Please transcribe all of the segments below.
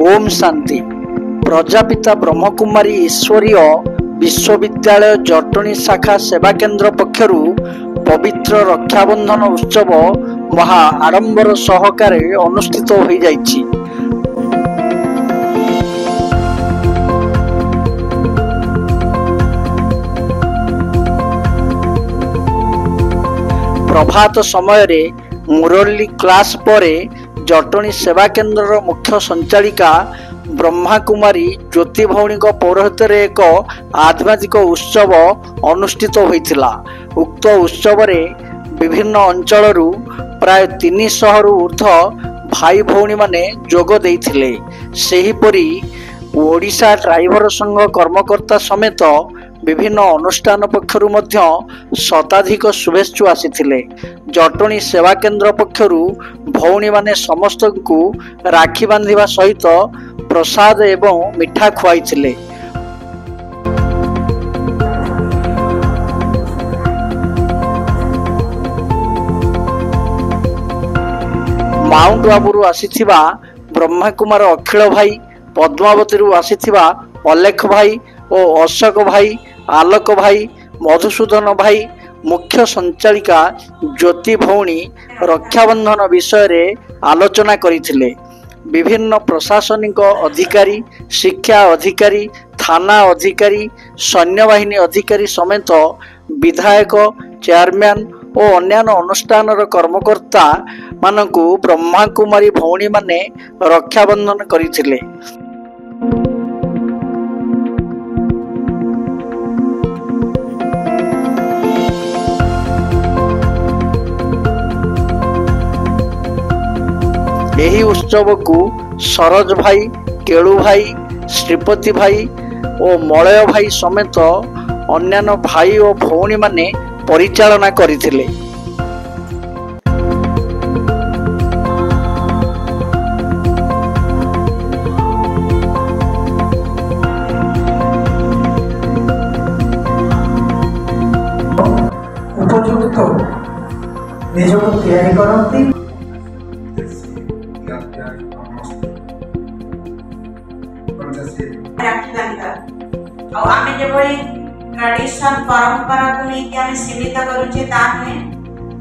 ओम शांति। प्रजापिता ब्रह्मकुमारी ईश्वरीय विश्वविद्यालय जटणी शाखा सेवा केन्द्र पक्षरु पवित्र रक्षाबंधन उत्सव महा आडंबर सहकारे अनुष्ठित हो जाइछि। प्रभात समय रे मुरली क्लास परे जटणी सेवा केन्द्र मुख्य संचालिका ब्रह्मा कुमारी ज्योति भौणी पौरोहित्य एक आध्यात्मिक उत्सव अनुष्ठित होइथिला। उक्त उत्सव रे विभिन्न अंचलरू प्राय 300 रु ऊर्ध्व भाई भौणी माने जोग देइथिले। सेहिपरि ओडिशा ड्राइवर संघ कर्मकर्ता समेत विभिन्न अनुष्ठान पक्षरु मध्य शताधिक शुभेच्छु आसीथिले। जटणी सेवा केन्द्र पक्षरु भौणी माने समस्त को राखी बांधिबा सहित प्रसाद एवं मिठा खुआइथिले। माउंट बाबू आसीथिबा ब्रह्मा कुमार अखिल भाई, पद्मावती आसीथिबा अलेख भाई और अशोक भाई, आलोक भाई, मधुसूदन भाई, मुख्य संचालिका ज्योति भौणी रक्षाबंधन विषय रे आलोचना करिथिले। विभिन्न प्रशासनिक अधिकारी, शिक्षा अधिकारी, थाना अधिकारी, सैन्य बाहिनी अधिकारी समेत विधायक, चेयरमैन और अन्यान्य अनुष्ठान कर्मकर्ता मानकु ब्रह्मा कुमारी भौणी माने रक्षाबंधन करिथिले। यही उत्सव को सरोज भाई, केलू भाई, श्रीपति भाई और मलय भाई समेत अन्यान्य भाई और भौणी माने परिचालना करिथिले। उपयुक्त निजको तैयारी करती आमे जेभଳି ट्रेडिशन परंपरा को लेकिन आमे सीमित करूचे ताहे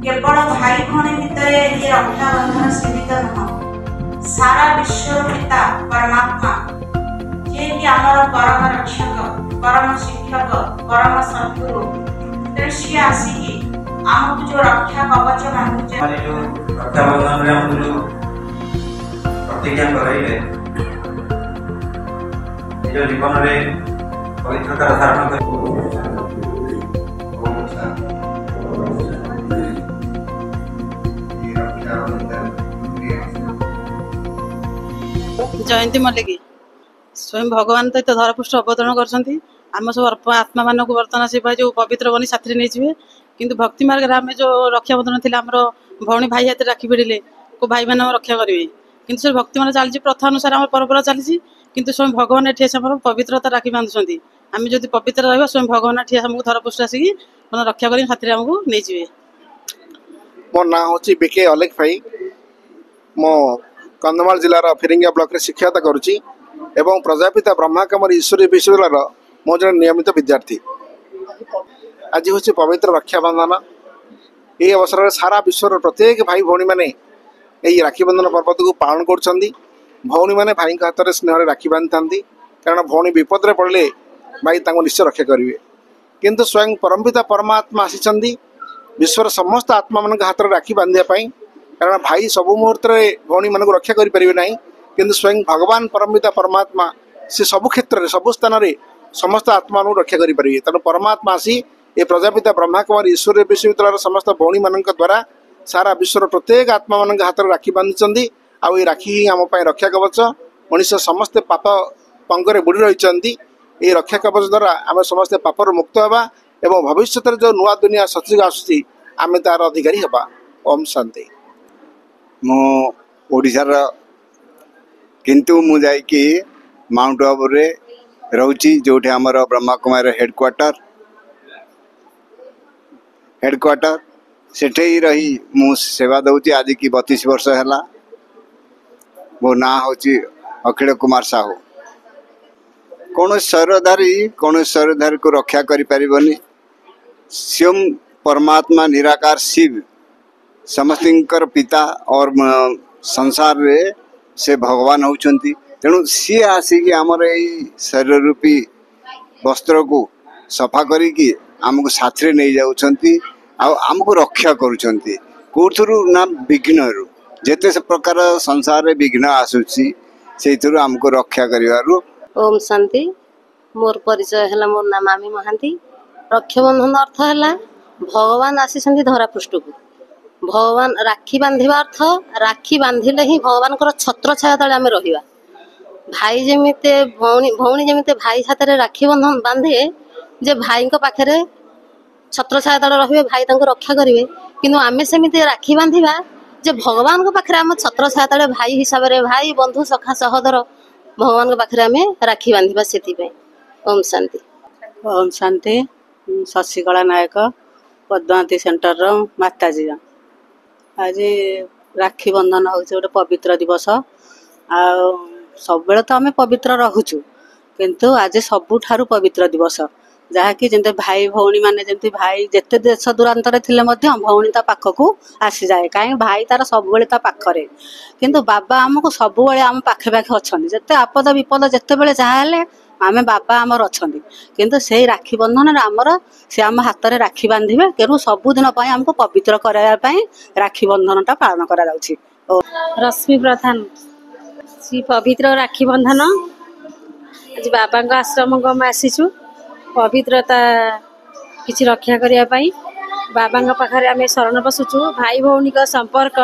केवल भाई भौणी भितर ये रक्षाबंधन सीमित नह। सारा विश्व पिता परमात्मा जे कि हमर परम रक्षक, परम शिक्षक, परम सद्गुरु दृश्य आसी हमको जो रक्षा कवच मांगुचे माने जो रक्षाबंधन रे हम जो प्रतिज्ञा करैले जो जीवन रे पवित्रता धारण कर जयंती मल्लिक स्वयं भगवान तो धरापृष्ठ अवतरण करछंती। आम सब आत्मा मान को बर्तमान से जो पवित्र बनी साथी नहीं किंतु भक्ति मार्ग आम जो रक्षाबंधन थी आम भौणी भाई हाथ राखी भिड़े को भाई मान रक्षा करेंगे किंतु से भक्ति मान चलती प्रथा अनुसार आम परंपरा चली किंतु स्वयं भगवान ये पवित्रता राखी बांधुंट। आम जो पवित्र रहा स्वयं भगवान ये आमको धरापृष्ठ आसिक रक्षा कर साथी आमको नहीं। मो ना हूँ बीके अलेख भाई, मो कंधमाल जिलार फिरिंगिया ब्लॉक रे शिक्षाता करुच्ची एवं प्रजापिता ब्रह्मा कुमारी ईश्वरीय विश्वविद्यालय मो जन नियमित विद्यार्थी। आज हूँ पवित्र रक्षाबंधन। ये अवसर में सारा विश्वर प्रत्येक भाई भौणी मैंने यही राखी बंधन पर्व को पालन कर भौणी मैंने भाई हाथ में स्नेह राखी बांधि था कारण भौणी विपद में पड़े भाई निश्चय रक्षा करेंगे। किंतु स्वयं परमपिता परमात्मा आसी विश्वर समस्त आत्मा मान हाथ में राखी बांधापी कारण भाई सब मुहूर्त भौणी मान रक्षा करें ना किंतु स्वयं भगवान परमपिता परमात्मा से सबु क्षेत्र में सबु स्थान में समस्त आत्मा रक्षा करेंगे। तेणु परमात्मा आसी ये प्रजापिता ब्रह्मा कुमारी ईश्वरीय विश्वविद्यालय समस्त भौणी मान द्वारा सारा विश्वर प्रत्येक आत्मा मान हाथ में राखी बांधुंट। आउ ये राखी ही आम रक्षा कवच। मनुष्य समस्ते पाप पंगरे बुड़ी रही ये रक्षा कवच द्वारा आम समस्ते पापर मुक्त होगा एवं भविष्य जो नुआ दुनिया सतयुग आसूसी आम तार अधिकारी हवा। ओम शांति। मो ओडिशार किंतु मु जाइकी माउंट बाबू रे रोची जोठे हमर ब्रह्मा कुमार हेडक्वार्टर सेठे ही रही मु सेवा दउची आज की 32 वर्ष हैला। मो ना होची अखिल कुमार साहू। कौन शरीरधारी को रक्षा करिपारिबनी। स्वयं परमात्मा निराकार शिव समस्तर पिता और संसार रे से भगवान होउछंती। तेणु सी आसिकी आमर यही शरीर रूपी वस्त्र को सफा करिकी आमको साथी नहीं जाउछंती आमको रक्षा करुछंती कोथुरु ना विघ्न जेते से प्रकार संसार रे विघ्न आसुची सेथुरु आमको रक्षा करिवारु। ओम शांति। मोर परिचय है मोर नाम मामी महांती। रक्षाबंधन अर्थ है भगवान आसी धरा पृष्ठ को भगवान राखी बांधिबा अर्थ राखी बांधिले ही भगवान को छत्र छाया तले आम रहिबा। भाई जमिते भौणी जमिते भाई हाथ में राखी बंधन बांधे जे भाई पाखे छत्र छाया तले रहिबे भाई तांको रक्षा करिवे किंतु आमे सेमिते राखी बांधिबा जे भगवान को पाखे आम छत्र छाया तले भाई हिसाब रे भाई बंधु सखा सहोदर भगवान को पाखे आमे राखी बांधिबा सेति पे। ओम शांति। ओम शांति। शशिकला नायक पद्मावती सेंटर रो माताजी। आज राखी बंधन हूँ गोटे पवित्र दिवस आ सब बेले तो आम पवित्र रोचु किंतु आज सबुठारु पवित्र दिवस जहाँकि जमी भाई भौणी मैंने जमी भाई जिते देश दूरांतर थे भौणी ता पाखक आसी जाए कहीं भाई तार सब पाखरे किंतु बाबा आमको सब आम पाखे पाखे अच्छा जिते आपद विपद जिते बड़े जहाँ आमे बाबा आमर अच्छा किंतु से राखी बंधन आमर से आम हाथ में राखी बांधे तेणु सबुदिन आमको पवित्र करने राखी बंधनटा पालन करा जाउछि। रश्मि प्रधान। श्री पवित्र राखी बंधन आज बाबा आश्रम को आम आसीचु पवित्रता किसी रक्षा करने बाबा पाखे आम शरण पशुचु भाई भौणी का संपर्क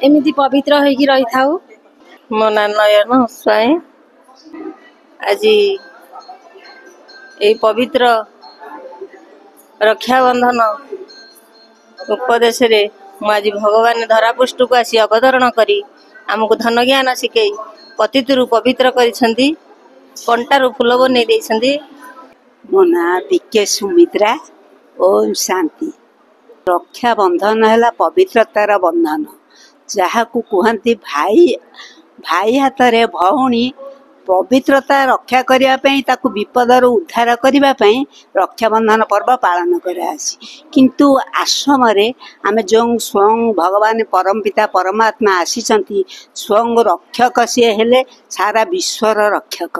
एमती पवित्र होगी रही था। मो ना नयन स्वाई। आज ये पवित्र रक्षाबंधन उपदेश रे आज भगवान धरापृष्ठ को आसी अवतरण करी आमको धन ज्ञान शिखई पतितरु पवित्र करिसेंती कंटारू फूल बनै देइसेंती। मो ना बीके सुमित्रा। ओम शांति। रक्षा बंधन है पवित्रतार बंधन जहाँ को कहती भाई भाई हाथ में भौणी पवित्रता रक्षा करने ताकू विपदर उद्धार करने रक्षाबंधन पर्व पालन करासी किंतु आश्रम आम जो स्वयं भगवान परमपिता परमात्मा आसीचंती स्वयं रक्षक सी हेले सारा विश्वर रक्षक।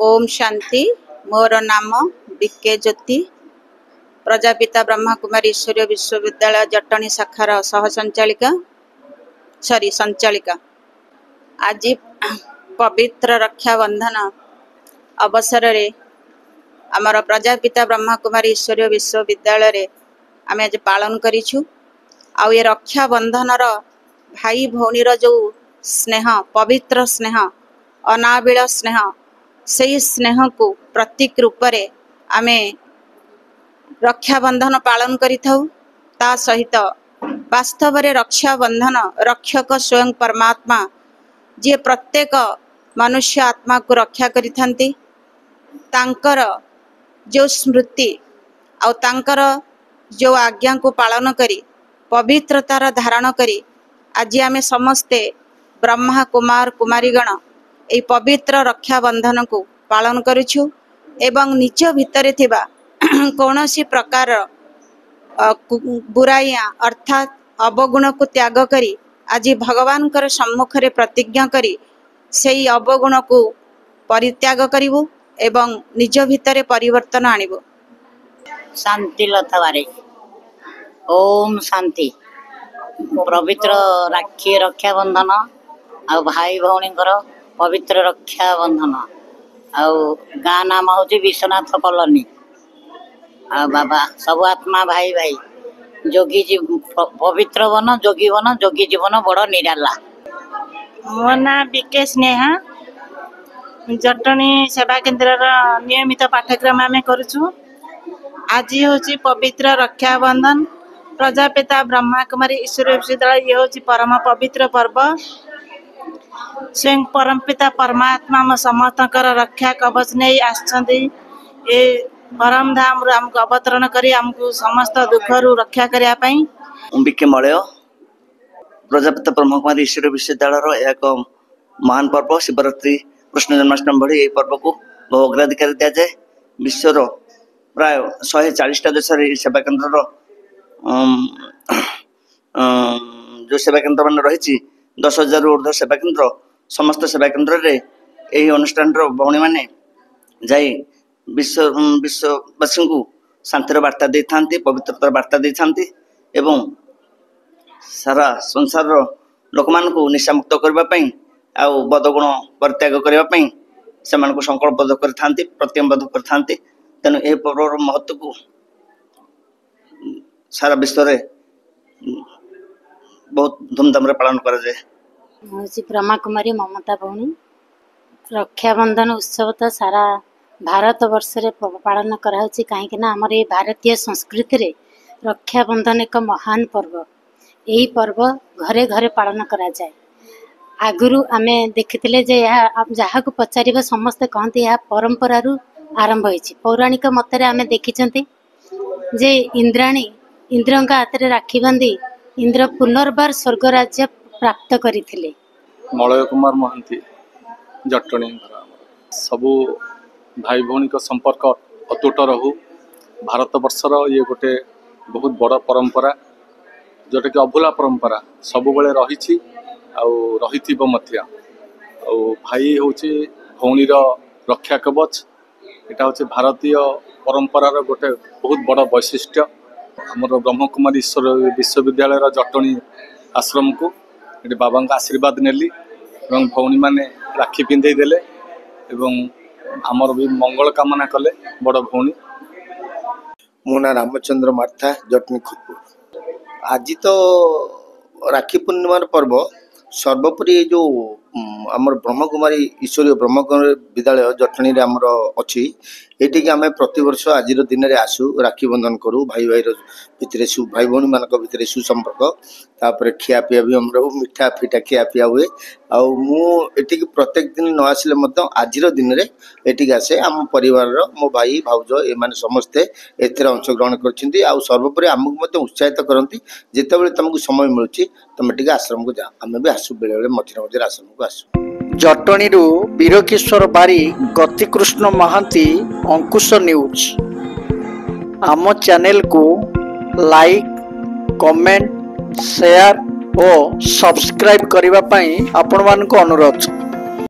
ओम शांति। मोर नाम बीके ज्योति प्रजापिता ब्रह्मा कुमारी ईश्वरीय विश्वविद्यालय जटणी शाखार सह संचालिका। आज पवित्र रक्षा बंधन अवसर रे आमर प्रजापिता ब्रह्मा कुमारी ईश्वरीय विश्वविद्यालय रे आम आज पालन करिछु। आउ ये रक्षा बंधनर भाई भौणीर जो स्नेह पवित्र स्नेह अनाबिल स्नेह से स्नेह को प्रतीक रूप रे आमे रक्षा बंधन पालन करिथाउ। ता सहित वास्तव रे रक्षा बंधन रक्षक स्वयं परमात्मा जे प्रत्येक मनुष्य आत्मा को रक्षा करिथांती तांकर जो स्मृति आउ तांकर जो आज्ञा को पालन करी पवित्रतार धारण करी आज आमे समस्ते ब्रह्मा कुमार कुमारीगण ए पवित्र रक्षा बंधन को पालन करुछु एवं निज भितरे थिबा कौनसी प्रकार बुराइया अर्थात अवगुण को त्याग करी आज भगवान कर सम्मुख रे प्रतिज्ञा करी से अवगुण को परित्याग करिवु एवं निज भितरे परिवर्तन आनिबु। शांतिलता बारे। ओम शांति। पवित्र राखी रक्षा बंधन आ भाई भौणी पवित्र रक्षा बंधन आउ गाँ नाम हूँ विश्वनाथ कॉलोनी आ बाबा सब आत्मा भाई भाई जोगी पवित्र वन जोगी जीवन बड़ निराला। मो ना बीके स्नेहा जटणी सेवा केन्द्र नियमित पाठ्यक्रम आम करुचु। आज हूँ पवित्र रक्षा बंधन प्रजापिता ब्रह्मा कुमारी ईश्वर विश्वविद्यालय ये हूँ परम पवित्र पर्व। स्वयं परमपिता परमात्मा समस्त रक्षा कवच नहीं आसछंती ए परम धाम आमको अवतरण करी आमको समस्त दुखरू रक्षा करिया पई। बीके मलय प्रजापिता ब्रह्मा कुमारी ईश्वर विश्वविद्यालय एक महान पर्व शिवरात्रि कृष्ण जन्माष्टमी भली यही पर्व को बहु अग्राधिकार दि जाए। विश्वर प्राय 140टा देश सेवा केन्द्र जो सेवा केन्द्र मान रही 10,000 ऊर्ध्व सेवा केन्द्र समस्त सेवा केन्द्र रे यही अनुष्ठान भौणी मैंने जाई विश्ववासी को शांतिर वार्ता दे था, पवित्रतार वार्ता दे था एवं सारा संसार लोक मान निशा मुक्त करने आउ बदगुण परित्याग करने से संकल्पबद्ध करते प्रतिज्ञाबद्ध करते। तेणु यह पर्वर महत्व को सारा विश्व में बहुत धूमधाम रे पालन करा जाए। हूँ ब्रह्मा कुमारी ममता भौणी। रक्षाबंधन उत्सव तो सारा भारत वर्ष रे पालन कराउछि कहीं ना हमर ये भारतीय संस्कृति रे रक्षाबंधन एक महान पर्व। यही पर्व घरे घरे पालन करा जाए। आगुरु आमे देखिथिले जे जहाँ को पचारिबा समस्ते कहते यह परंपरा रु आरंभ होइछि। पौराणिक मतरे आमे देखिछंती जे इंद्राणी इंद्रंका हाथ रे राखी बांधी इंद्र पुनर्बार स्वर्ग राज्य प्राप्त करथिले। मलय कुमार महांती जटणी सबू भाई भौणी संपर्क अतुट रहू। भारत वर्षर ये गोटे बहुत बड़ परंपरा जोटा कि अभूला परंपरा सब बेले रही भाई हूँ भौणीर रक्षा कवच। यहाँ हूँ भारतीय परंपरार गोटे बहुत बड़ वैशिष्ट्य। आमर ब्रह्मकुमारी ईश्वर विश्वविद्यालय जटणी आश्रम को ये बाबा आशीर्वाद नेली एवं भौणी मैंने राखी पिंधे देले एवं आमर भी मंगल कामना कले बड़ भौणी। मो ना रामचंद्र मार्था जटनी खुदपुर। आज तो राखी पूर्णिमार पर्व सर्वोपरि जो आमर ब्रह्मकुमारी ईश्वरीय ब्रह्मकुमारी विद्यालय जटणी रे आमर अछि एठी आम प्रति वर्ष आज दिन में आसू राखी बंधन करूँ भाई भाई भितर भाई भौणी मान भितर सुसंपर्क तापर खिया पिया भी आम मिठा फिटा खिया पिया हुए। आठी प्रत्येक दिन न आसिले आज दिन में एटी आसे आम परिवार मो भाई भाउज ए माने समस्ते एथिरे अंशग्रहण करछिंती। आ सर्वोपरि आमको उत्साहित करती जितेबाला तुमको समय मिलूँ तुम टे आश्रम को जा आम भी आसू बेले बेले मझे मझे आश्रम को आसू। जटणी वीरकिशोर बारी गतिकृष्ण महांती अंकुश न्यूज। आम चैनल को लाइक कमेंट शेयर और सब्सक्राइब करने आपण मान को अनुरोध।